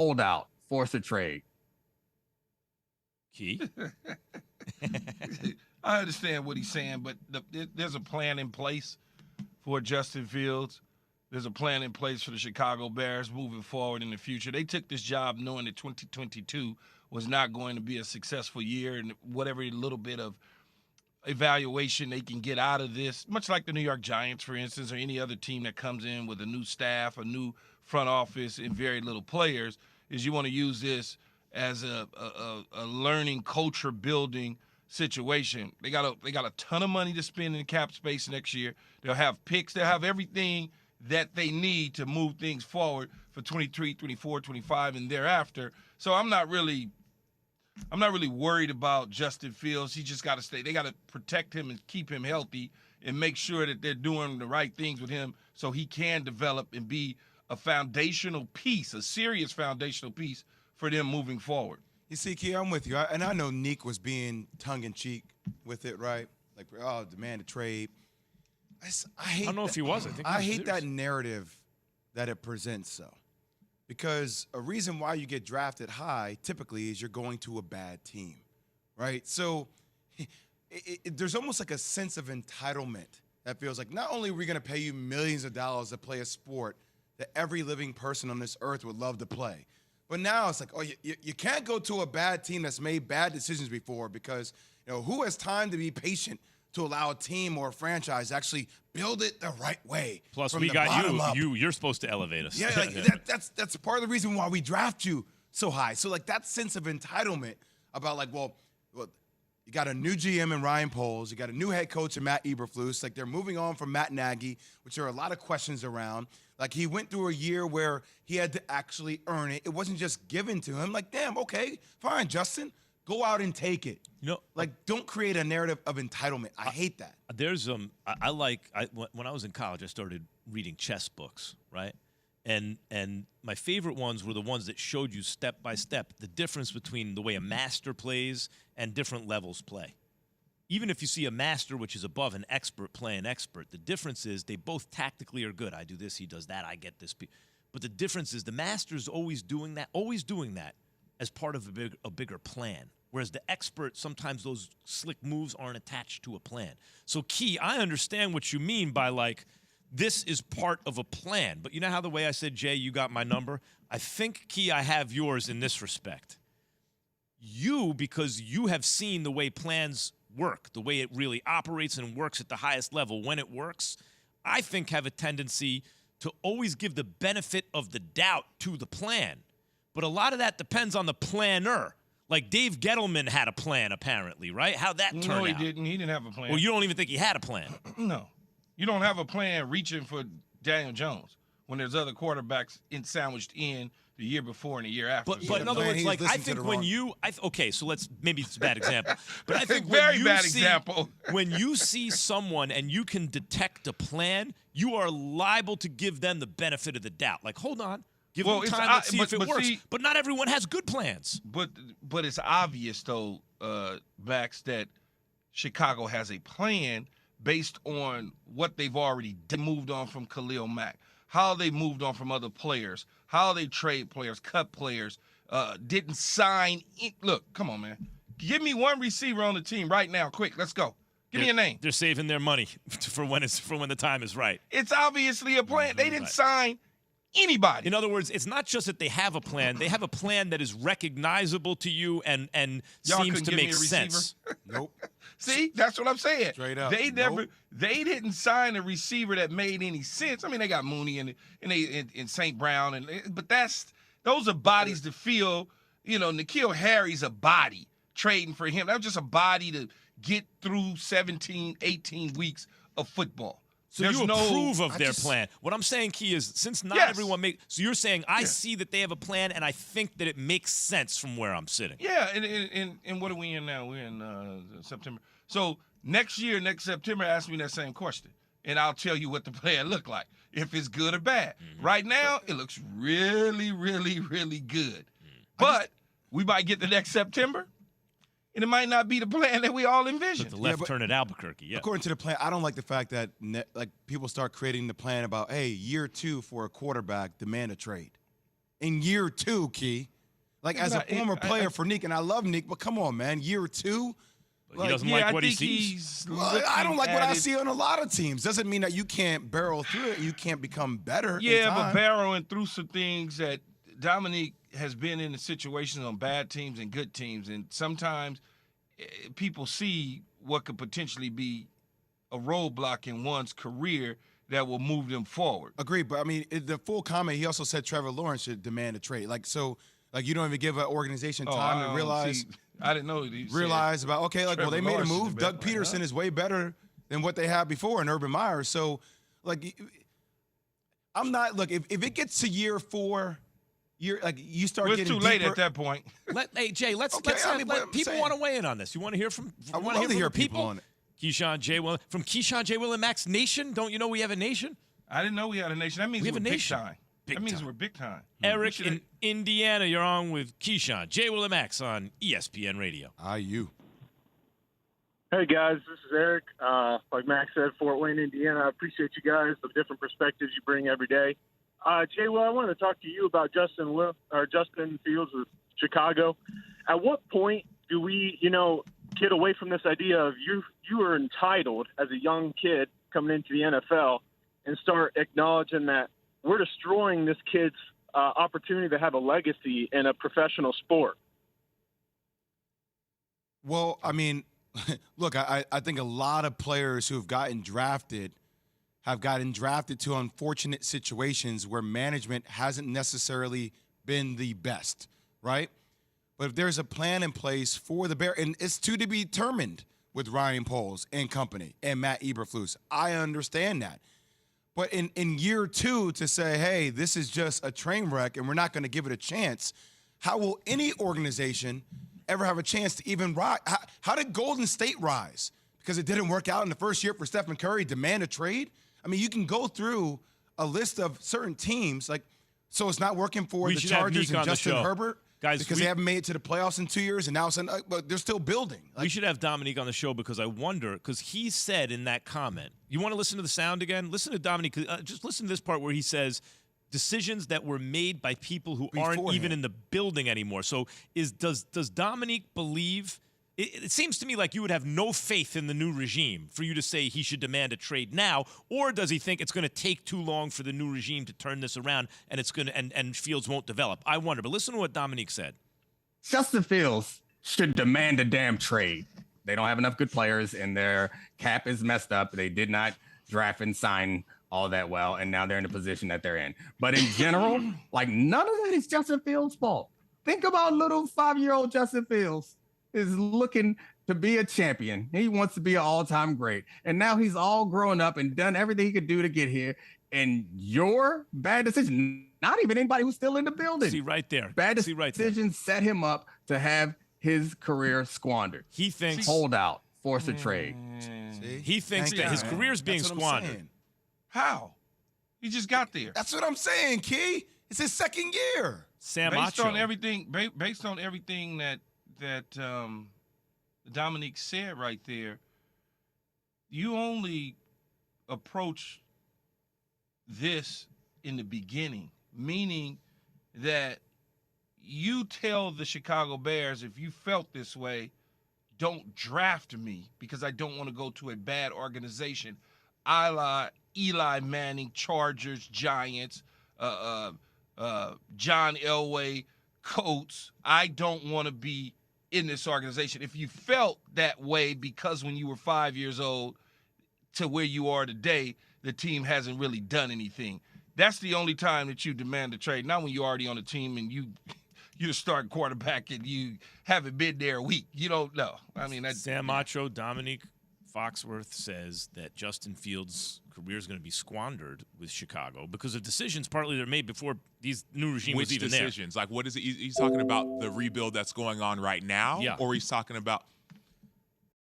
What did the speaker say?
hold out, force a trade. Key. I understand what he's saying, but there's a plan in place for Justin Fields. There's a plan in place for the Chicago Bears moving forward in the future. They took this job knowing that 2022 was not going to be a successful year, and whatever little bit of evaluation they can get out of this, much like the New York Giants, for instance, or any other team that comes in with a new staff, a new front office, and very little players, is you want to use this as a learning, culture building situation. They got a ton of money to spend in cap space next year. They'll have picks. They'll have everything that they need to move things forward for 23, 24, 25, and thereafter. So I'm not really worried about Justin Fields. He just got to stay. They got to protect him and keep him healthy and make sure that they're doing the right things with him so he can develop and be a foundational piece, a serious foundational piece for them moving forward. You see, Key, I'm with you. And I know Neek was being tongue-in-cheek with it, right? Like, oh, demand a trade. I don't know if he was. I hate that narrative that it presents, though. Because a reason why you get drafted high typically is you're going to a bad team, right? So there's almost like a sense of entitlement that feels like not only are we going to pay you millions of dollars to play a sport that every living person on this earth would love to play, but now it's like, oh, you can't go to a bad team that's made bad decisions before because, who has time to be patient to allow a team or a franchise to actually build it the right way? Plus, from we the got bottom up. You're supposed to elevate us. Yeah, that's part of the reason why we draft you so high. So, like, that sense of entitlement about, like, well, you got a new GM in Ryan Poles. You got a new head coach in Matt Eberflus. Like, they're moving on from Matt Nagy, which there are a lot of questions around. Like, he went through a year where he had to actually earn it. It wasn't just given to him. Like, damn, okay, fine, Justin. Go out and take it. Don't create a narrative of entitlement. I hate that. There's when I was in college, I started reading chess books, right? And my favorite ones were the ones that showed you step by step the difference between the way a master plays and different levels play. Even if you see a master, which is above an expert, play an expert, the difference is they both tactically are good. I do this, he does that, I get this. But the difference is the master's always doing that as part of a bigger plan. Whereas the expert, sometimes those slick moves aren't attached to a plan. So, Key, I understand what you mean by, like, this is part of a plan. But you know how the way I said, Jay, you got my number? I think, Key, I have yours in this respect. You, because you have seen the way plans work, the way it really operates and works at the highest level when it works, I think have a tendency to always give the benefit of the doubt to the plan. But a lot of that depends on the planner. Like Dave Gettleman had a plan, apparently, right? How'd that turn out? No, he didn't. He didn't have a plan. Well, you don't even think he had a plan. No. You don't have a plan reaching for Daniel Jones when there's other quarterbacks sandwiched in the year before and the year after. But in other words, like, I think when you – okay, so maybe it's a bad example. But I think example. When you see someone and you can detect a plan, you are liable to give them the benefit of the doubt. Like, hold on. Give them time to see if it works. But not everyone has good plans. But it's obvious, though, Max, that Chicago has a plan based on what they've already moved on from Khalil Mack, how they moved on from other players, how they trade players, cut players, didn't sign. Look, come on, man. Give me one receiver on the team right now, quick. Let's go. Give me a name. They're saving their money for when the time is right. It's obviously a plan. They didn't sign anybody. In other words, it's not just that they have a plan. They have a plan that is recognizable to you and seems to make sense. Nope. See, that's what I'm saying. Straight up. They didn't sign a receiver that made any sense. I mean, they got Mooney and St. Brown, but those are bodies to fill. N'Keal Harry's a body trading for him. That was just a body to get through 17, 18 weeks of football. So you approve of their plan. What I'm saying, Key, is since not everyone makes – so you're saying I see that they have a plan and I think that it makes sense from where I'm sitting. Yeah, and what are we in now? We're in September. So next September, ask me that same question, and I'll tell you what the plan look like, if it's good or bad. Mm-hmm. Right now, it looks really, really, really good. But we might get the next September, and it might not be the plan that we all envisioned. But the left turn at Albuquerque, yeah. According to the plan, I don't like the fact that people start creating the plan about, hey, year 2 for a quarterback, demand a trade. in year 2, Key. Like, Yeah, as a but former player for Nick, and I love Nick, but come on, man, year 2? He doesn't like what he I think sees. he's Well, I don't looking like what at I it. see on a lot of teams. Doesn't mean that you can't barrel through it. You can't become better. in Yeah, time. but barreling through some things that Dominique has been in the situations on bad teams and good teams, and sometimes people see what could potentially be a roadblock in one's career that will move them forward. Agreed, but I mean, the full comment, he also said Trevor Lawrence should demand a trade. Like, so, like, you don't even give an organization time I to don't realize see- I didn't know. He said realize about, okay, like, well, Trevor they made a Lawrence is move. the Doug best. Peterson Huh? is way better than what they had before in Urban Meyer. So, like, I'm not, look, if it gets to year 4, like, you start Well, it's getting too late deeper- at that point. Hey, Jay, let's Okay, let I mean, but I'm people saying- want to weigh in on this. You want to hear from? I would wanna love to from hear the people on it. Keyshawn J. Will from Keyshawn J. Will and Max Nation. Don't you know we have a nation? I didn't know we had a nation. That means We have we're a big nation. time. Big That means time. we're big time. Eric should- in Indiana, you're on with Keyshawn J. Will and Max on ESPN Radio. IU. Hey guys, this is Eric. Like Max said, Fort Wayne, Indiana. I appreciate you guys, the different perspectives you bring every day. Jay, well, I wanted to talk to you about Justin Fields with Chicago. At what point do we, get away from this idea of you are entitled as a young kid coming into the NFL and start acknowledging that we're destroying this kid's opportunity to have a legacy in a professional sport? Well, I mean, look, I think a lot of players who have gotten drafted to unfortunate situations where management hasn't necessarily been the best, right? But if there's a plan in place for the Bears, and it's to be determined with Ryan Poles and company and Matt Eberflus, I understand that. But in year 2 to say, hey, this is just a train wreck and we're not going to give it a chance, how will any organization ever have a chance to even rise? How did Golden State rise? Because it didn't work out in the first year for Stephen Curry, demand a trade? I mean, you can go through a list of certain teams, like, so it's not working for We the should have Chargers Neek and on the Justin show. Herbert Guys, because they haven't made it to the playoffs in 2 years, and now but they're still building. We should have Dominique on the show because I wonder, because he said in that comment, you want to listen to the sound again? Listen to Dominique. Just listen to this part where he says decisions that were made by people who aren't even Beforehand. in the building anymore. So does Dominique believe? It seems to me like you would have no faith in the new regime for you to say he should demand a trade now, or does he think it's going to take too long for the new regime to turn this around and it's going to and Fields won't develop? I wonder. But listen to what Dominique said. Justin Fields should demand a damn trade. They don't have enough good players, and their cap is messed up. They did not draft and sign all that well, and now they're in the position that they're in. But in general, like, none of that is Justin Fields' fault. Think about little 5-year-old Justin Fields is looking to be a champion. He wants to be an all-time great. And now he's all grown up and done everything he could do to get here. And your bad decision, not even anybody who's still in the building. See right there. Bad See right there. decision set him up to have his career squandered. He thinks Hold out, force a trade. See? he thinks Thank that his you. career's being That's what I'm squandered. saying. How? He just got there. That's what I'm saying, Key. It's his second year. Sam Based Acho. on everything, based on everything that Dominique said right there, you only approach this in the beginning, meaning that you tell the Chicago Bears, if you felt this way, don't draft me because I don't want to go to a bad organization, a la Eli Manning, Chargers, Giants, John Elway, Colts. I don't want to be in this organization. If you felt that way because when you were 5 years old to where you are today, the team hasn't really done anything. That's the only time that you demand a trade. Not when you're already on the team and you're the starting quarterback and you haven't been there a week. You don't know. I mean, that's Sam Acho, Dominique Foxworth says that Justin Fields' career is going to be squandered with Chicago because of decisions partly that are made before these new regime Which was even decisions? Like, what is it? He's talking about the rebuild that's going on right now, Yeah. or he's talking about